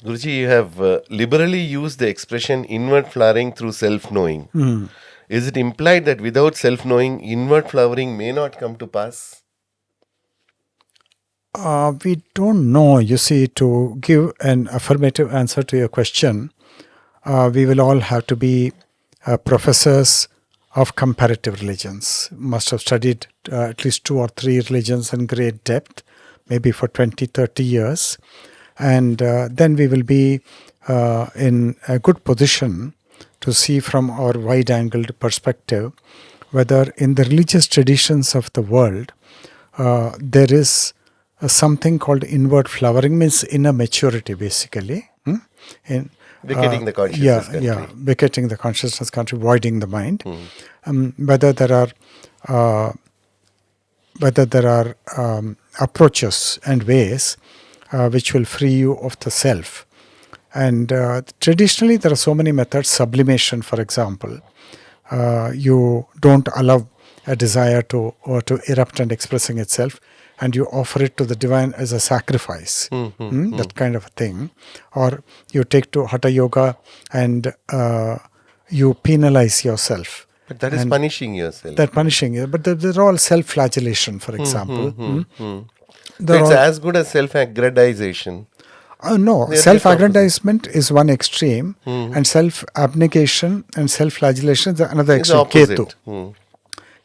Guruji, you have liberally used the expression inward flowering through self-knowing. Is it implied that without self-knowing, inward flowering may not come to pass? We don't know. You see, to give an affirmative answer to your question, we will all have to be professors of comparative religions. Must have studied at least 2 or 3 religions in great depth, maybe for 20, 30 years. And then we will be in a good position to see from our wide-angled perspective whether in the religious traditions of the world there is something called inward flowering, means inner maturity basically. Vacating the consciousness country. Yeah, vacating the consciousness country, voiding the mind. Whether there are approaches and ways which will free you of the self. And traditionally there are so many methods. Sublimation, for example. You don't allow a desire to erupt and expressing itself, and you offer it to the divine as a sacrifice, that kind of a thing. Or you take to Hatha Yoga and you penalize yourself. But that is punishing yourself. They're punishing you. But they're all self-flagellation, for example. So it's as good as self-aggrandization. No, self-aggrandizement is one extreme, and self-abnegation and self-flagellation is another extreme.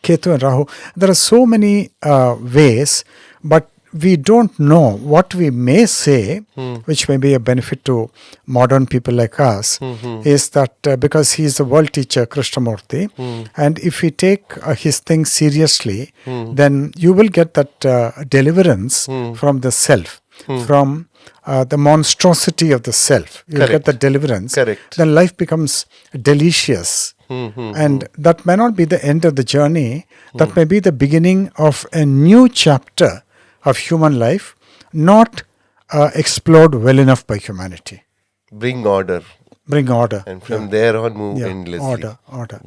Ketu and Rahu. There are so many ways, but we don't know what we may say, which may be a benefit to modern people like us, is that because he is a world teacher, Krishnamurti, and if we take his things seriously, then you will get that deliverance from the self, from the monstrosity of the self. You get the deliverance. Then life becomes delicious. And that may not be the end of the journey. That may be the beginning of a new chapter of human life, not explored well enough by humanity. Bring order. Bring order. And from there on move endlessly. Order.